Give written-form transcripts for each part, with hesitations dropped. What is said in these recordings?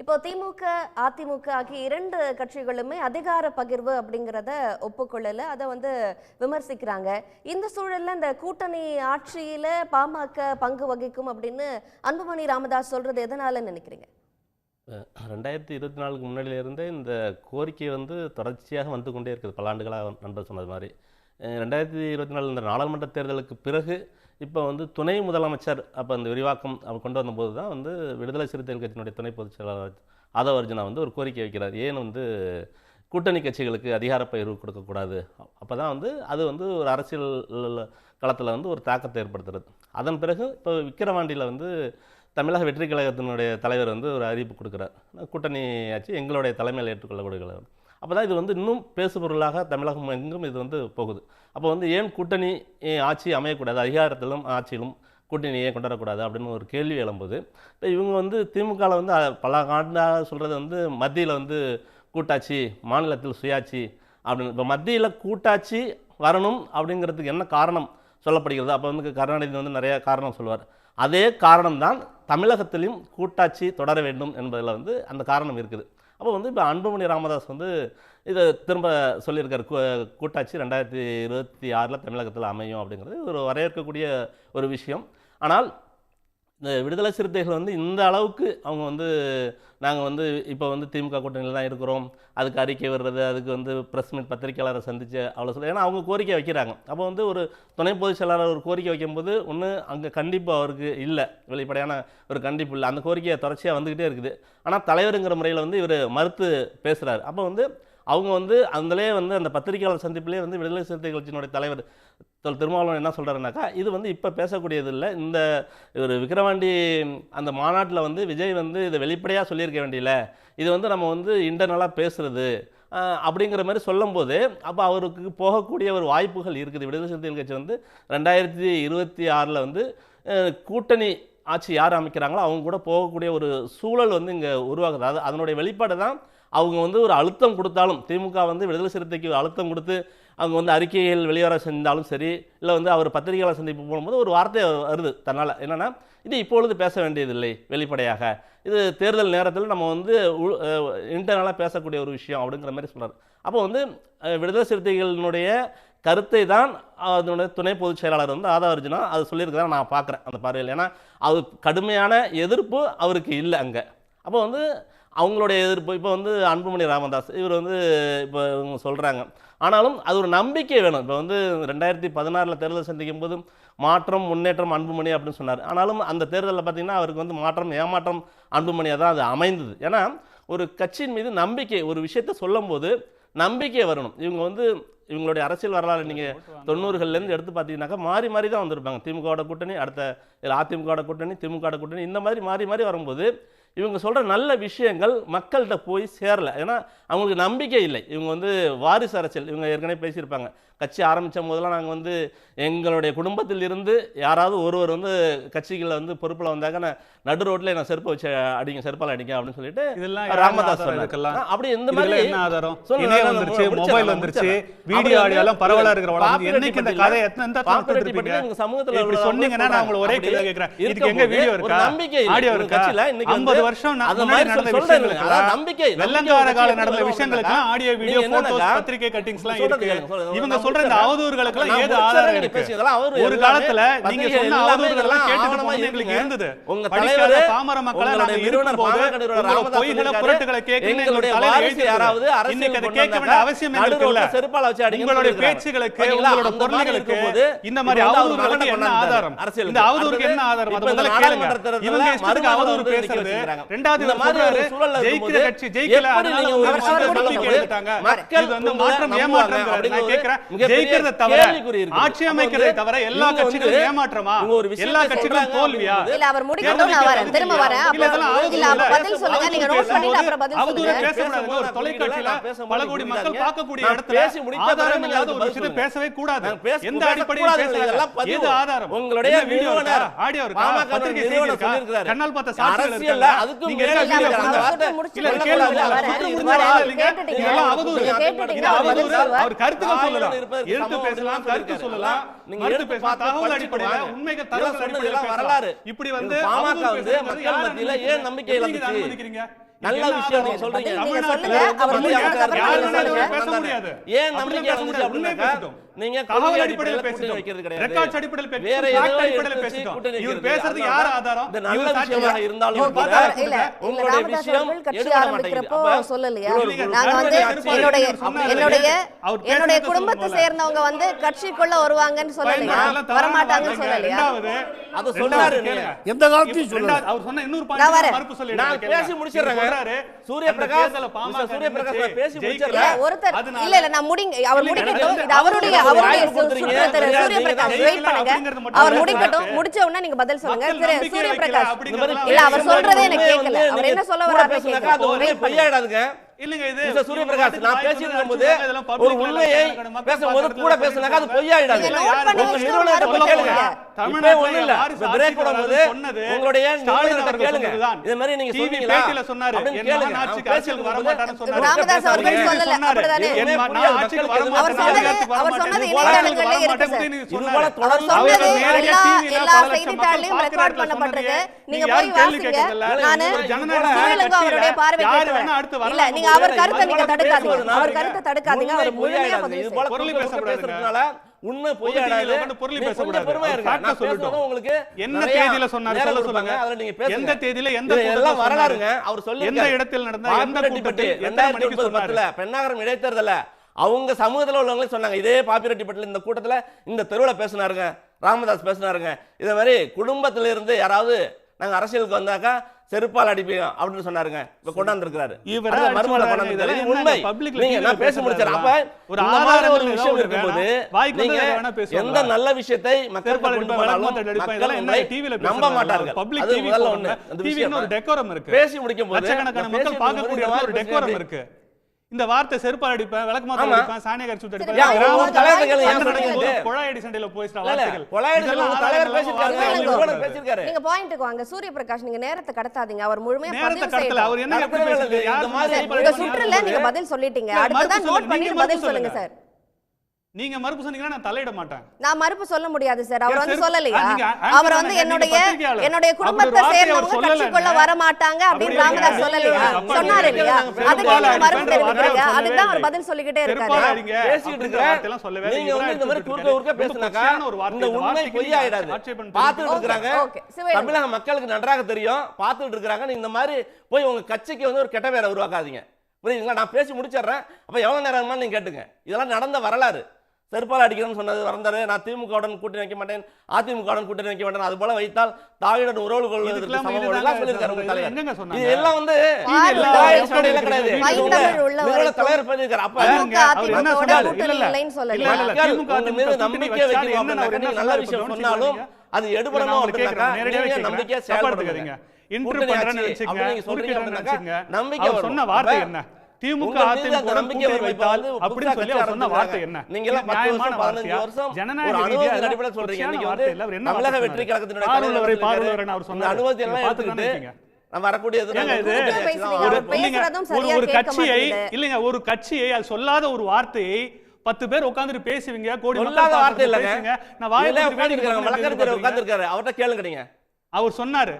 இப்போ திமுக, அதிமுக ஆகிய இரண்டு கட்சிகளுமே அதிகார பகிர்வு அப்படிங்கிறத ஒப்புக்கொள்ளல, அதை விமர்சிக்கிறாங்க. இந்த சூழல்ல இந்த கூட்டணி ஆட்சியில பாமக பங்கு வகிக்கும் அப்படின்னு அன்புமணி ராமதாஸ் சொல்றது எதனால நினைக்கிறீங்க? 2024க்கு முன்னாடியிலிருந்தே இந்த கோரிக்கை தொடர்ச்சியாக வந்து கொண்டே இருக்குது. பல ஆண்டுகளாக நண்பர் சொன்னது மாதிரி 2024 இந்த நாடாளுமன்ற தேர்தலுக்கு பிறகு இப்போ துணை முதலமைச்சர் அப்போ அந்த விரிவாக்கம் அவர் கொண்டு வந்தபோது தான் விடுதலை சிறுத்தைகள் கட்சியினுடைய துணை பொதுச் செயலாளர் ஆதவ அர்ஜுனா ஒரு கோரிக்கை வைக்கிறார். ஏன் கூட்டணி கட்சிகளுக்கு அதிகார பகிர்வு கொடுக்கக்கூடாது? அப்போ தான் அது ஒரு அரசியல் களத்தில் ஒரு தாக்கத்தை ஏற்படுத்துறது. அதன் பிறகு இப்போ விக்கிரவாண்டியில் தமிழக வெற்றி கழகத்தினுடைய தலைவர் ஒரு அறிவிப்பு கொடுக்குறார். கூட்டணி ஆட்சி எங்களுடைய தலைமையில் ஏற்றுக்கொள்ளக்கூடிய. அப்போ தான் இது இன்னும் பேசுபொருளாக தமிழகம் எங்கும் இது போகுது. அப்போ ஏன் கூட்டணி ஆட்சி அமையக்கூடாது, அதிகாரத்திலும் ஆட்சியிலும் கூட்டணி ஏன் கொண்டு வரக்கூடாது அப்படின்னு ஒரு கேள்வி எழும்போது, இப்போ இவங்க திமுகவில் பல ஆண்டாக சொல்கிறது மத்தியில் கூட்டாட்சி, மாநிலத்தில் சுயாட்சி அப்படின்னு. இப்போ மத்தியில் கூட்டாட்சி வரணும் அப்படிங்கிறதுக்கு என்ன காரணம் சொல்லப்படுகிறது? அப்போ கருணாநிதி நிறைய காரணம் சொல்லுவார். அதே காரணம்தான் தமிழகத்திலையும் கூட்டாட்சி தொடர வேண்டும் என்பதில் அந்த காரணம் இருக்குது. அப்போ இப்போ அன்புமணி ராமதாஸ் இதை திரும்ப சொல்லியிருக்கார். கூட்டாட்சி 2026 தமிழகத்தில் அமையும் அப்படிங்கிறது ஒரு வரவேற்கக்கூடிய ஒரு விஷயம். ஆனால் இந்த விடுதலை சிறுத்தைகள் இந்த அளவுக்கு அவங்க நாங்கள் இப்போ திமுக கூட்டணியில் தான் இருக்கிறோம், அதுக்கு அறிக்கை வர்றது, அதுக்கு ப்ரெஸ் மீட் பத்திரிகையாளரை சந்தித்து அவ்வளோ சொல்ல, ஏன்னா அவங்க கோரிக்கை வைக்கிறாங்க. அப்போ ஒரு துணை பொதுச் செயலாளர் ஒரு கோரிக்கை வைக்கும்போது ஒன்று அங்கே கண்டிப்பு அவருக்கு இல்லை, வெளிப்படையான ஒரு கண்டிப்பு இல்லை. அந்த கோரிக்கையை தொடர்ச்சியாக வந்துக்கிட்டே இருக்குது. ஆனால் தலைவருங்கிற முறையில் இவர் மறுத்து பேசுகிறார். அப்போ அவங்க அதிலே அந்த பத்திரிகையாளர் சந்திப்பிலே விடுதலை சிறுத்தைகள் கட்சியினுடைய தலைவர் திருமாவளவன் என்ன சொல்கிறாருனாக்கா, இது இப்போ பேசக்கூடியது இல்லை, இந்த ஒரு விக்கிரவாண்டி அந்த மாநாட்டில் விஜய் இதை வெளிப்படையாக சொல்லியிருக்க வேண்டியில்ல, இது நம்ம இன்டர்னலாக பேசுகிறது அப்படிங்கிற மாதிரி சொல்லும்போது, அப்போ அவருக்கு போகக்கூடிய ஒரு வாய்ப்புகள் இருக்குது. விடுதலை சிறுத்தைகள் கட்சி 2026 கூட்டணி ஆட்சி யார் அமைக்கிறாங்களோ அவங்க கூட போகக்கூடிய ஒரு சூழல் இங்கே உருவாகுது. அதனுடைய வெளிப்பாடு தான் அவங்க ஒரு அழுத்தம் கொடுத்தாலும், திமுக விடுதலை சிறுத்தைக்கு அழுத்தம் கொடுத்து அவங்க அறிக்கைகள் வெளிவர செஞ்சாலும் சரி, இல்லை அவர் பத்திரிகையாளர் சந்திப்பு போகும்போது ஒரு வார்த்தை வருது தன்னால், என்னென்னா இது இப்பொழுது பேச வேண்டியதில்லை, வெளிப்படையாக இது தேர்தல் நேரத்தில் நம்ம இன்டர்னலாக பேசக்கூடிய ஒரு விஷயம் அப்படிங்கிற மாதிரி சொல்கிறார். அப்போ விடுதலை சிறுத்தைகளினுடைய கருத்தை தான் அதனுடைய துணை பொதுச் செயலாளர் ஆதவ அர்ஜுனா அது சொல்லியிருக்கிறதா நான் பார்க்குறேன் அந்த பார்வையில். ஏன்னா அது கடுமையான எதிர்ப்பு அவருக்கு இல்லை அங்கே. அப்போ அவங்களுடைய எதிர்ப்பு இப்போ அன்புமணி ராமதாஸ் இவர் இப்போ இவங்க சொல்கிறாங்க. ஆனாலும் அது ஒரு நம்பிக்கை வேணும். இப்போ 2016 தேர்தல் சந்திக்கும் போது மாற்றம் முன்னேற்றம் அன்புமணி அப்படின்னு சொன்னார். ஆனாலும் அந்த தேர்தலில் பார்த்திங்கன்னா அவருக்கு மாற்றம் ஏமாற்றம் அன்புமணியாக தான் அது அமைந்தது. ஏன்னா ஒரு கட்சியின் மீது நம்பிக்கை, ஒரு விஷயத்தை சொல்லும் போது நம்பிக்கை வரணும். இவங்க இவங்களுடைய அரசியல் வரலாறு நீங்கள் 90கள்லேருந்து எடுத்து பார்த்தீங்கன்னாக்கா மாறி மாறி தான் வந்திருப்பாங்க. திமுகவோட கூட்டணி, அடுத்த அதிமுகவோட கூட்டணி, திமுகவோட கூட்டணி, இந்த மாதிரி மாறி மாறி வரும்போது இவங்க சொல்கிற நல்ல விஷயங்கள் மக்கள்கிட்ட போய் சேரலை. ஏன்னா அவங்களுக்கு நம்பிக்கை இல்லை. இவங்க வாரிசு அரசியல், இவங்க ஏற்கனவே பேசியிருப்பாங்க. கட்சி ஆரம்பித்த போதெல்லாம் நாங்கள் எங்களுடைய குடும்பத்தில் இருந்து யாராவது ஒருவர் கட்சிகளில் பொறுப்பில் வந்தாக்க நடு ரோட்டில் நான் செருப்பை வச்சு அடிங்க, செருப்பால் அடிங்க அப்படின்னு சொல்லிட்டு ராமதாஸ் சொன்னார். அப்படி இந்த மாதிரி என்ன ஆதாரம்? மொபைல் வந்துருச்சு, வீடியோ ஆடியோ எல்லாம் பரவலா இருக்கிற என்னைக்கு இந்த கதை எத்தனை சமூகத்துல சொன்னீங்கன்னா நான் உங்களை ஒரே கேள்வி கேட்கிறேன், இதுக்கு எங்க வீடியோ இருக்கா, ஆடியோ இருக்கா? 50 வருஷம் நம்பிக்கை வெள்ளங்கார கால நடந்த விஷயங்களுக்கு ஆடியோ வீடியோ போட்டோஸ் பத்திரிகை கட்டிங்ஸ் எல்லாம் இருக்கு. இவங்க சொல்ற இந்த அவதூறுகளுக்கு எல்லாம் ஏது ஆதாரம் இருக்கு? ஒரு காலத்துல நீங்க சொன்ன அவதூறுகள் எல்லாம் கேட்டுட்டு போனது எங்களுக்கு இருந்தது. உங்க தலைவர் பாமர மக்களை நாங்க நிறுவனம் போது பொய்களை புரட்டுகளை கேட்கணும். யாராவது இன்னைக்கு அதை கேட்க வேண்டிய அவசியம் எங்களுக்கு இல்ல. உங்களுடைய பேச்சுகளுக்கு, உங்களோட பொருள்களுக்கு இந்த மாதிரி அவதூறுகளுக்கு என்ன ஆதாரம்? இந்த அவதூறுக்கு என்ன ஆதாரம்? அது முதல்ல கேளுங்க. இவங்க இஷ்டத்துக்கு அவதூறு பேசுறது. ரெண்டாவது ஜெயிக்கிற கட்சி ஜெயிக்கல, மக்கள் மாற்றம் ஏமாற்றம். நான் கேட்கிறேன், ஜெயிக்கிறத தவிர ஆட்சி அமைக்கிறதை தவிர எல்லா கட்சிகளும் ஏமாற்றமா, எல்லா கட்சிகளும் தோல்வியா? இல்ல அவர் முடிக்கணும், நான் வரேன், திரும்ப வரேன். இல்ல அப்ப பதில் சொல்லுங்க, நீங்க நோட் பண்ணிட்டு அப்புறம் பதில் சொல்லுங்க. பேசக்கூடாது. ஒரு தொலைக்காட்சியில பல கோடி மக்கள் பார்க்கக்கூடிய இடத்துல ஆதாரம் இல்லாத ஒரு விஷயத்தை பேசவே கூடாது. எந்த அடிப்படையில் பேசலாம்? ஏது ஆதாரம்? உங்களுடைய வீடியோ இருக்கா, ஆடியோ இருக்கா, பத்திரிகை செய்தி இருக்கா, கண்ணால் பார்த்த சாட்சிகள் இருக்கா? நீங்க என்ன வீடியோ இல்ல கேளுங்க, இதெல்லாம் அவதூறு. இது அவதூறு. அவர் கருத்துக்கள் சொல்லலாம், எடுத்து பேசலாம், கருத்து சொல்லலாம், மறுத்து பேசலாம், தகவல் அடிப்படையில உண்மைகள் தகவல் அடிப்படையில வரலாறு. இப்படி பாமக மக்கள் மத்தியில ஏன் நம்பிக்கை இழந்துச்சு? அனுமதிக்கிறீங்க? நல்ல விஷயம் நீங்க சொல்றீங்க. பேச முடியாது. ஏன் நம்பிக்கை வந்துச்சு அப்படின்னா நீங்க தகவல் அடிப்படையில் பேசிட்டோம், ரெக்கார்ட்ஸ் அடிப்படையில் பேசிட்டோம், வேற ஏதோ அடிப்படையில் பேசிட்டோம். இவர் பேசுறது யார் ஆதாரம்? இந்த நல்ல விஷயமாக இருந்தாலும் இல்ல உங்களுடைய விஷயம் கட்சி ஆரம்பிக்கிறப்போ சொல்லலையா? நாங்க வந்து என்னுடைய குடும்பத்தை சேர்ந்தவங்க வந்து கட்சிக்குள்ள வருவாங்கன்னு சொல்லலையா? வரமாட்டாங்கன்னு சொல்லலையா? அது சொன்னாரு. எந்த காலத்தையும் சொன்னாரு. அவர் சொன்ன இன்னொரு பாயிண்ட் மறுப்பு சொல்லிடுறாரு. நான் பேசி முடிச்சிடுறேன். சூரியபிரகாஷ் பேசி முடிச்சிடுறேன். ஒருத்தர் இல்ல நான் அவர் முடிக்கட்டும். இது அவருடைய சூரியபிரகாஷ் வெயிட் பண்ணுங்க. அவர் முடிக்கட்டும். முடிச்ச உடனே நீங்க பதில் சொல்லுங்க. சூரியபிரகாஷ் இல்ல அவர் சொல்றதே எனக்கு கேட்கல. அவர் என்ன சொல்ல வராருன்னு கேட்கல. பொய்யாடாதுங்க. இல்லங்க இது சூரியபிரகாஷ் நான் பேசிட்டு இருக்கும்போது ஒரு உண்மையை பேசும்போது கூட பேசுனாக்க அது பொய்யாயிடாது. உங்க நிறுவனத்தை பத்தி கேளுங்க. தமிழ்நாட்டுல ஒண்ணு இல்ல. பிரேக் போடும்போது உங்களுடைய நிறுவனத்தை கேளுங்க. இதே மாதிரி நீங்க சொல்வீங்களா? பேட்டில சொன்னாரு என் ஆட்சிக்கு அரசியலுக்கு வர மாட்டான்னு சொன்னாரு. ராமதாஸ் அவர்கள் சொல்லல அப்படிதானே? நான் ஆட்சிக்கு வர மாட்டேன். அவர் சொன்னது இணையதளங்கள்ல இருக்கு சார். இது போல தொடர்ந்து அவர் நேரடியா எல்லா செய்தித்தாள்லயும் ரெக்கார்ட் பண்ணப்பட்டிருக்கு. நீங்க போய் வாசிங்க. நானு ஜனநாயக அவருடைய பார்வைக்கு இல்ல நீங்க அவர் கருத்தை நீங்க தடுக்காதீங்க. அவர் கருத்தை தடுக்காதீங்க. அவர் முழுமையா பதில் இது போல பொருளி பேசப்படுறதுனால உண்மை பொய்யாடாது. பொருளி பேசக்கூடாது. ஃபேக்ட்டா சொல்லிட்டோம். உங்களுக்கு என்ன தேதியில சொன்னாரு சொல்ல சொல்லுங்க. அதல நீங்க பேசுங்க. எந்த தேதியில எந்த எல்லாம் வரலாறுங்க. அவர் சொல்லி எந்த இடத்தில் நடந்த எந்த கூட்டத்தில் 2010 பெண்ணாகரம் இடைத்தேர்தல்ல அவங்க சமூகத்துல உள்ளவங்களே சொன்னாங்க. இதே பாப்பிரெட்டிப்பட்டில இந்த கூட்டத்துல இந்த தெருவுல பேசினாருங்க. ராமதாஸ் பேசினாருங்க. இதே மாதிரி குடும்பத்தில இருந்து யாராவது நாங்க அரசியலுக்கு வந்தாக்கா செருப்பால் அடிப்பீங்க அப்படின்னு சொன்னாருங்க. இப்ப கொண்டாந்து இருக்காரு. மறுமலை கொண்டாந்து உண்மை. நீங்க நான் பேச முடிச்சாரு. அப்ப ஒரு ஆதார ஒரு விஷயம் இருக்கும்போது நீங்க எந்த நல்ல விஷயத்தை மக்களுக்கு கொண்டு வந்தாலும் மக்கள் உங்களை நம்ப மாட்டார்கள். அது முதல்ல ஒண்ணு. அந்த விஷயம் ஒரு டெக்கோரம் இருக்கு. பேசி முடிக்கும் போது லட்சக்கணக்கான மக்கள் பார்க்கக்கூடிய ஒரு டெக்கோரம் இருக்கு. இந்த வார்த்தை செருப்பால் அடிப்பேன், விளக்கமாத்த அடிப்பேன், சாணியை கரைச்சு விட்டு அடிப்பேன், கொழாயடி சண்டையில போயிட்ட வார்த்தைகள். நீங்க பாயிண்ட்க்கு வாங்க. சூரியபிரகாஷ் நீங்க நேரத்தை கடத்தாதீங்க. அவர் முழுமையா நேரத்தை கடத்தல. அவர் என்ன எப்படி பேசுறாரு? உங்க சுற்றுல நீங்க பதில் சொல்லிட்டீங்க. அடுத்ததான் நோட் பண்ணிட்டு பதில் சொல்லுங்க சார். நீங்க மறுப்பு சொன்னீங்கன்னா நான் தலையிட மாட்டேன். நான் மறுப்பு சொல்ல முடியாது சார். அவர் வந்து சொல்லலையா? அவர் வந்து என்னுடைய குடும்பத்தை சேர்ந்தவங்க கட்சிக்குள்ள வர மாட்டாங்க அப்படின்னு ராமதாஸ் சொல்லலையா? சொன்னாரு இல்லையா? அதுக்கு நீங்க மறுப்பு தெரிவிக்கிறீங்க. அதுதான் அவர் பதில் சொல்லிக்கிட்டே இருக்காரு. பேசிட்டு இருக்காங்க. நீங்க வந்து இந்த மாதிரி குறுக்க குறுக்க பேசுனாக்கா இந்த உண்மை பொய்யாயிடாது. பாத்துட்டு இருக்காங்க. தமிழக மக்களுக்கு நன்றாக தெரியும். பாத்துட்டு இருக்காங்க. நீங்க இந்த மாதிரி போய் உங்க கட்சிக்கு வந்து ஒரு கெட்ட பேரை உருவாக்காதீங்க. புரியுதுங்களா? நான் பேசி முடிச்சிடுறேன். அப்ப எவ்வளவு நேரம் நீங்க கேட்டுங்க. இதெல்லாம் நடந்த வரலாறு. செருப்பால் அடிக்கிறேன்னு சொன்னது வரந்தாரு. நான் திமுகவுடன் கூட்டணி வைக்க மாட்டேன், அதிமுகவுடன் கூட்டணி வைக்க மாட்டேன், அது போல வைத்தால் தாயுடன் உறவு கொள்வதற்கு சமம் சொல்லியிருக்காரு உங்க தலைவர். இது எல்லாம் வந்து தலைவர் பண்ணியிருக்காரு. அப்ப நம்பிக்கை வைக்கணும். நல்ல விஷயம் சொன்னாலும் அது எடுபடணும் அப்படின்னாக்கா நம்பிக்கையா செயல்படுத்துங்க. நம்பிக்கை சொன்ன வார்த்தை என்ன? திமுக அதிமுக நம்பிக்கை வைத்தால் அப்படி சொல்லி அவர் சொன்ன வார்த்தை என்ன? நீங்க எல்லாம் 15 வருஷம் ஜனநாயக அனுபவத்தின் அடிப்படையில் சொல்றீங்க. இன்னைக்கு வந்து தமிழக வெற்றி கழகத்தினுடைய பார்வையாளர் அவர் சொன்ன அனுபவத்தை எல்லாம் பார்த்துக்கிட்டு நம்ம வரக்கூடிய ஒரு கட்சியை இல்லைங்க, ஒரு கட்சியை அது சொல்லாத ஒரு வார்த்தையை 10 பேர் உட்கார்ந்துட்டு பேசுவீங்க. கோடி சொல்லாத வார்த்தை இல்லைங்க. நான் வாயில உட்கார்ந்திருக்காங்க. வழக்கறிஞர் உட்கார்ந்திருக்காரு. அவர்ட்ட கேளுங்கறீங்க. அவர் சொன்னாரு.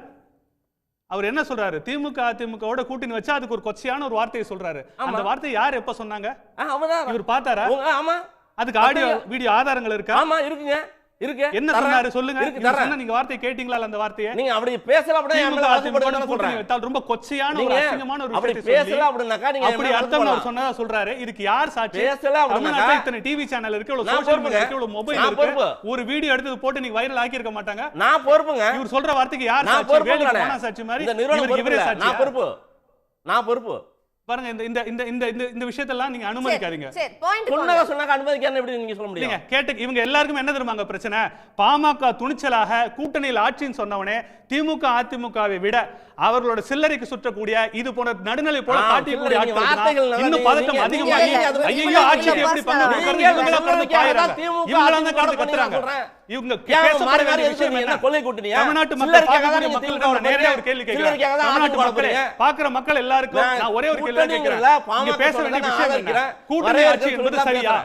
அவர் என்ன சொல்றாரு? திமுக அதிமுகவோட கூட்டணி வச்சா அதுக்கு ஒரு கொச்சையான ஒரு வார்த்தையை சொல்றாரு. அந்த வார்த்தை யார் எப்ப சொன்னாங்க? இவர் பார்த்தாரா? ஆமா. அதுக்கு ஆடியோ வீடியோ ஆதாரங்கள் இருக்கா? ஆமா இருக்குங்க. இருக்கு. என்ன சொன்னாரு சொல்லுங்க. நீங்க வார்த்தை கேட்டீங்களா? அந்த வார்த்தையை நீங்க அப்படி பேசல அப்படியே ரொம்ப கொச்சையான ஒரு அசிங்கமான ஒரு அப்படி பேசல அப்படினாக்கா நீங்க அப்படி அர்த்தம் அவர் சொன்னதா சொல்றாரு. இதுக்கு யார் சாட்சி? பேசல அப்படினாக்கா இத்தனை டிவி சேனல் இருக்கு, இவ்வளவு சோஷியல் மீடியா இருக்கு, இவ்வளவு மொபைல் இருக்கு. ஒரு வீடியோ எடுத்து போட்டு நீங்க வைரல் ஆக்கி இருக்க மாட்டாங்க. நான் பொறுப்புங்க. இவர் சொல்ற வார்த்தைக்கு யார் சாட்சி? வேணும் போனா சாட்சி மாதிரி இந்த நிறுவனம் இவரே சாட்சி. நான் பொறுப்பு. பாருங்க இந்த இந்த இந்த இந்த விஷயத்தெல்லாம் நீங்க அனுமதிக்காதீங்க. சரி பாயிண்ட் சொன்னத சொன்னாக்க அனுமதிக்காம எப்படி நீங்க சொல்ல முடியும்? கேட்டு இவங்க எல்லாருக்கும் என்ன தெரியுமாங்க பிரச்சனை? பாமக துணிச்சலாக கூட்டணியில் ஆட்சின்னு சொன்னவனே திமுக அதிமுகவை விட அவர்களோட சில்லறைக்கு சுற்றக்கூடிய இது போன்ற நடுநிலை போல காட்டியக்கூடிய ஆட்கள் இன்னும் பதட்டம் அதிகமாகி ஐயோ ஆட்சிக்கு எப்படி பங்கு கொடுக்கறாங்க? இவங்க தமிழ்நாட்டு மக்கள் நேரடியா ஒரு கேள்வி கேட்கிறேன். தமிழ்நாட்டு மக்களே பாக்குற மக்கள் எல்லாருக்கும் நான் ஒரே ஒரு கேள்வி கேட்கிறேன். இங்க பேச வேண்டிய விஷயம் என்ன? கூட்டணி ஆட்சி என்பது சரியா?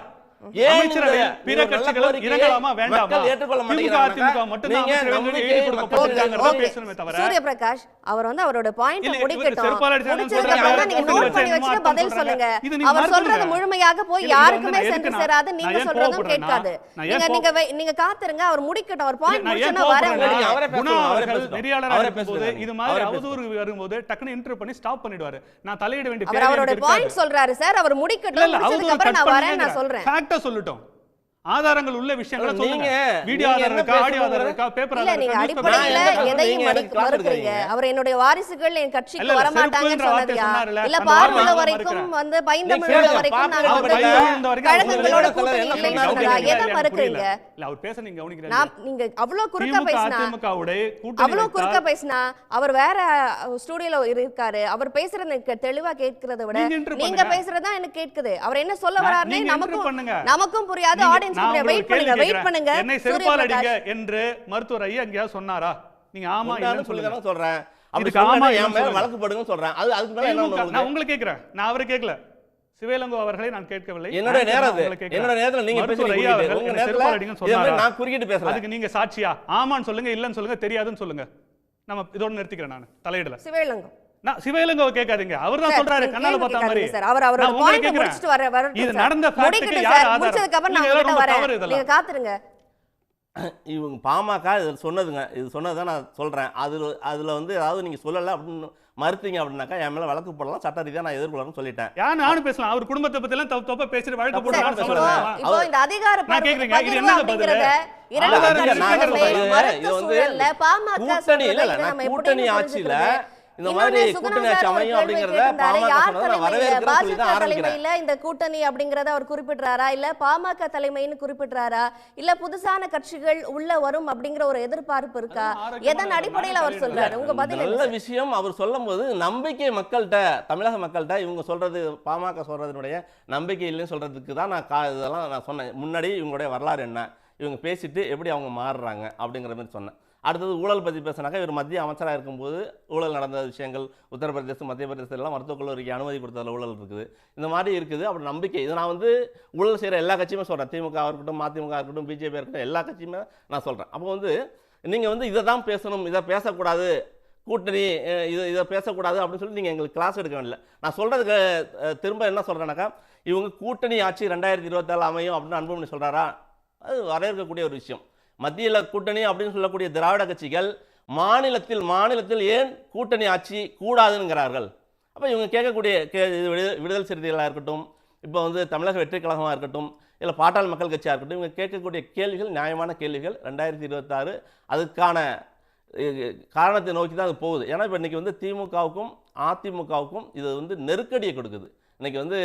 ஏன் அமைச்சரவை பிற இந்த கட்சிகள் கோரிக்கையை இறங்கலாமா வேண்டாமா? மக்கள் ஏற்றுக்கொள்ள திமுக மாட்டேங்கிறாங்க. மட்டும் நீங்க நம்பிக்கையை மக்கள் பேசணுமே தவிர சூரியபிரகாஷ் அவர் வந்து அவரோட பாயிண்ட் இல்ல, முடிக்கட்டும். செருப்பால் அடிச்சாங்கன்னு முடிச்சதுக்கு சொல்றாங்க. அப்புறம் நீங்க நோட் பண்ணி வச்சுட்டு அர்த்தம் பதில் சொல்றாங்க. சொல்லுங்க. இது நீங்க அவர் சொல்றது மறுக்கணுங்க. முழுமையாக போய் இல்ல, யாருக்குமே நான் சென்று எதுக்கு சேராது. நான் நீங்க ஏன் சொல்றதும் கோவப்படுறேன்னா, கேட்காது. நான் நீங்க ஏன் நீங்க நீங்க காத்துருங்க, அவர் முடிக்கட்டும். அவர் பாயிண்ட் நான் ஏன் முடிச்சா வரேன். கோவப்படுறேன்னா, அவரே பேசணும், குணா அவரே அவர்கள் பேசணும். நெறியாளரா அவரே இருக்கும்போது பேசணும். இது மாதிரி அவரே அவதூறு வரும்போது டக்குனு இன்டர்வியூ பண்ணி ஸ்டாப் பண்ணிடுவாரு. நான் தலையிட வேண்டிய அவர் தேவை அவரோட எனக்கு பாயிண்ட் இருக்காது. சொல்றாரு சார். அவர் இல்ல, முடிக்கட்டும். இல்ல, முடிச்சதுக்கு அவதூறு அப்புறம் கட் நான் வரேன், நான் பண்ணுங்க. சொல்றேன். ஃபேக்ட்டா சொல்லட்டும். ஆதாரங்கள் உள்ள விஷயங்களை சொல்லுங்க. நீங்க வீடியோ ஆதாரம் இருக்கா, ஆடியோ ஆதாரம் இருக்கா, பேப்பர் இல்ல, ஆதாரம் நீங்க இருக்கா, newspaper அடிப்படையில ஆதாரம் இருக்கா? எதையும் நீங்க எனக்கு class மறுக்கிறீங்க. எடுக்கிறீங்க. அவர் என்னுடைய வாரிசுகள் என் கட்சிக்கு இல்ல, வர மாட்டாங்கன்னு செருப்புன்ற வார்த்தை சொன்னதையா? சொன்னாருல்ல, இல்ல அந்த பார்முள்ள வார்த்தை வரைக்கும் மறுக்கிறேன். வந்து பைந்தமிழ் கேளுங்க, வரைக்கும் பாப்பா, நாங்க அவர் வந்து பைந்தமிழ் வரைக்கும் கழகங்களோட அவர் கூட்டணி என்ன இல்லைன்னு சொன்னாரு? சொன்னதா? கேளுங்க, எதை எனக்கு மறுக்கிறீங்க? புரியல. இல்ல, அவர் பேச நீங்க கவனிக்கிறீங்க. நான் நீங்க அவ்வளவு குறுக்க திமுக பேசினா அதிமுகவுடைய கூட்டணி அவ்வளவு குறுக்க வைத்தால் பேசினா அவர் வேற ஸ்டுடியோல இருக்காரு. அவர் பேசுறது எனக்கு தெளிவா கேட்கிறத விட நீங்க enter நீங்க பண்ணுங்க. பேசுறதா எனக்கு கேட்குது. அவர் என்ன சொல்ல வராருன்னு நீங்க enter நமக்கும் பண்ணுங்க. நமக்கும் புரியாது. நீங்க- ஆடியன்ஸ் நான் உங்களுக்கு வெயிட் கேள்வி பண்ணுங்க, வெயிட் கேட்கிறேன். பண்ணுங்க. என்னை செருப்பால் அடிங்க என்று மருத்துவர் ஐயா எங்கேயாவது சொன்னாரா? நீங்க ஆமா இல்லன்னு சொல்லி சொல்லுங்க. தானே சொல்றேன். அப்படி இதுக்கு ஆமா சொன்னா என் இல்லைன்னு மேல சொல்லுங்க. வழக்கு போடுங்கன்னு சொல்றேன். அதுக்கு மேல என்ன திமுக உங்களுக்கு? நான் உங்களை கேட்கிறேன். நான் அவரை கேட்கல. சிவேலங்கோ அவர்களை நான் கேட்கவில்லை. என்னோட நான் நேரம் உங்களை அது. கேட்கிறேன். என்னோட நேரத்துல நீங்க மருத்துவர் பேசுறீங்க. ஐயா அவர்கள் உங்க என்னை நேரத்துல செருப்பால் அடிங்கன்னு இதே மாதிரி சொன்னாரா? நான் குறுக்கிட்டு பேசுறேன். அதுக்கு நீங்க சாட்சியா? ஆமான்னு சொல்லுங்க, இல்லன்னு சொல்லுங்க, தெரியாதுன்னு சொல்லுங்க. நம்ம இதோட நிறுத்திக்கிறேன். நான் தலையிடல. சிவலிங்கம் நான் சிவலிங்கோவை கேட்காதீங்க. அவர் தான் சார், சொல்றாரு நீங்க கண்ணால கேள்வி பார்த்தா மாதிரி. கேட்காதீங்க சார். அவர் அவரோட நான் உங்களை பாயிண்ட் கேட்கிறேன். முடிச்சிட்டு வரட்டும் இது சார். நடந்த ஃபேக்ட்டுக்கு முடிக்கட்டும் யார் சார். ஆதாரம்? முடிச்சதுக்கு அப்புறம் நான் நீங்க உங்ககிட்ட ரொம்ப வரேன். தவறு இதெல்லாம். நீங்க காத்துருங்க. இவங்க பாமக இது சொன்னதுங்க. இது சொன்னதை நான் சொல்றேன். அதுல வந்து ஏதாவது நீங்க சொல்லல அப்படின்னு மறுத்தீங்க அப்படின்னாக்கா என் மேல வழக்கு போடலாம். சட்ட ரீதியா நான் எதிர்கொள்ளணும்னு சொல்லிட்டேன். நானும் பேசலாம். அவர் குடும்பத்தை பத்தி எல்லாம் தப்பா பேசிட்டு வழக்கு தப்பு போட்டு சார், நான் தப்பு சொல்லலாமா? சொல்லலாம். இப்போ இந்த அதிகார நான் கேக்குறேங்க, இது பகிர்வு என்னங்க அப்படிங்கறத பதிலு? இரண்டு ஆதாரம் கட்சிகளுமே இல்ல, மறுத்த இது வந்து சூழல்ல பாமக கூட்டணி இல்ல, சொல்றதை நான் நம்ம எப்படி கூட்டணி ஆட்சியில புரிஞ்சுக்கிறது? இந்த இன்னொன்னு மாதிரி சுகுணா கூட்டணி ஆட்சி சார் ஒரு அமையும் கேள்வி அப்படிங்கறத கேட்டிருந்தாரு. பாமக யார் சொன்னதை நான் தலைமையில? வரவேற்கிறேன்னு சொல்லி பாஜக தான் ஆரம்பிக்கிறேன். தலைமையில இந்த கூட்டணி அப்படிங்கறத அவர் குறிப்பிடுறாரா, இல்ல பாமக தலைமைன்னு குறிப்பிடுறாரா, இல்ல புதுசான கட்சிகள் உள்ள வரும் அப்படிங்கிற ஒரு எதிர்பார்ப்பு இருக்கா? எதன் அடிப்படையில் அவர் சொல்றாரு? உங்க பதில் நல்ல என்ன சார்? விஷயம் அவர் சொல்லும்போது நம்பிக்கை மக்கள்கிட்ட, தமிழக மக்கள்கிட்ட இவங்க சொல்றது பாமக சொல்றதுனுடைய நம்பிக்கை இல்லைன்னு சொல்றதுக்கு தான் நான் இதெல்லாம் நான் சொன்னேன். முன்னாடி இவங்களுடைய வரலாறு என்ன, இவங்க பேசிட்டு எப்படி அவங்க மாறுறாங்க அப்படிங்கிற மாதிரி சொன்னேன். அடுத்தது ஊழல் பற்றி பேசினாக்கா இவர் மத்திய அமைச்சராக இருக்கும்போது ஊழல் நடந்த விஷயங்கள் உத்தரப்பிரதேசம் மத்திய பிரதேசம் மருத்துவக் கல்லூரிக்கு அனுமதி கொடுத்ததில் ஊழல் இருக்குது. இந்த மாதிரி இருக்குது. அப்படி நம்பிக்கை இது நான் வந்து ஊழல் செய்கிற எல்லா கட்சியுமே சொல்கிறேன். திமுக இருக்கட்டும், மதிமுக இருக்கட்டும், பிஜேபி இருக்கட்டும், எல்லா கட்சியுமே நான் சொல்கிறேன். அப்போ வந்து நீங்கள் வந்து இதை தான் பேசணும், இதை பேசக்கூடாது, கூட்டணி இதை பேசக்கூடாது அப்படின்னு சொல்லி நீங்கள் எங்களுக்கு கிளாஸ் எடுக்க வேண்டிய. நான் சொல்கிறதுக்கு திரும்ப என்ன சொல்கிறேன்னாக்கா, இவங்க கூட்டணி ஆட்சி 2024 அமையும் அப்படின்னு அன்புமணி சொல்கிறாரா? அது வரவேற்கக்கூடிய ஒரு விஷயம். மத்தியில் கூட்டணி அப்படின்னு சொல்லக்கூடிய திராவிட கட்சிகள் மாநிலத்தில் ஏன் கூட்டணி ஆட்சி கூடாதுங்கிறார்கள்? அப்போ இவங்க கேட்கக்கூடிய விடுதலை சிறுத்தைகளாக இருக்கட்டும், இப்போ வந்து தமிழக வெற்றி கழகமாக இருக்கட்டும், இல்லை பாட்டாளி மக்கள் கட்சியாக இருக்கட்டும், இவங்க கேட்கக்கூடிய கேள்விகள் நியாயமான கேள்விகள். 2026 அதுக்கான காரணத்தை நோக்கி தான் அது போகுது. ஏன்னா இப்போ இன்றைக்கி வந்து திமுகவுக்கும் அதிமுகவுக்கும் இது வந்து நெருக்கடியை கொடுக்குது. இன்றைக்கி வந்து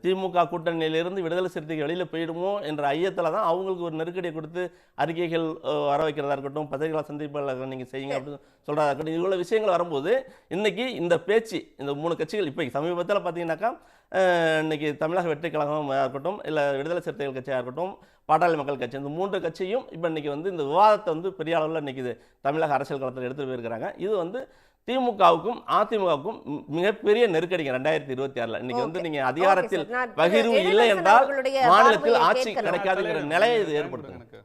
திமுக கூட்டணியிலிருந்து விடுதலை சிறுத்தைகள் வெளியில் போயிடுமோ என்ற ஐயத்தில் தான் அவங்களுக்கு ஒரு நெருக்கடியை கொடுத்து அறிக்கைகள் வர வைக்கிறதா இருக்கட்டும், பத்திரிகை சந்திப்புகள் நீங்கள் செய்யுங்க அப்படின்னு சொல்கிறதா இருக்கட்டும், இவ்வளோ விஷயங்கள் வரும்போது இன்றைக்கி இந்த பேச்சு இந்த 3 கட்சிகள் இப்போ சமீபத்தில் பார்த்தீங்கன்னாக்கா இன்றைக்கி தமிழக வெற்றி கழகமாக இருக்கட்டும், இல்லை விடுதலை சிறுத்தைகள் கட்சியாக இருக்கட்டும், பாட்டாளி மக்கள் கட்சி, இந்த 3 கட்சியும் இப்போ இன்றைக்கி வந்து இந்த விவாதத்தை வந்து பெரிய அளவில் இன்றைக்கி இது தமிழக அரசியல் களத்தில் எடுத்துகிட்டு போயிருக்கிறாங்க. இது வந்து திமுகவுக்கும் அதிமுகவுக்கும் மிகப்பெரிய நெருக்கடிங்க 2026. இன்னைக்கு வந்து நீங்க அதிகாரத்தில் பகிர்வு இல்லை என்றால் மாநிலத்தில் ஆட்சி கிடைக்காதுங்கிற நிலையை இது ஏற்படுத்தும்.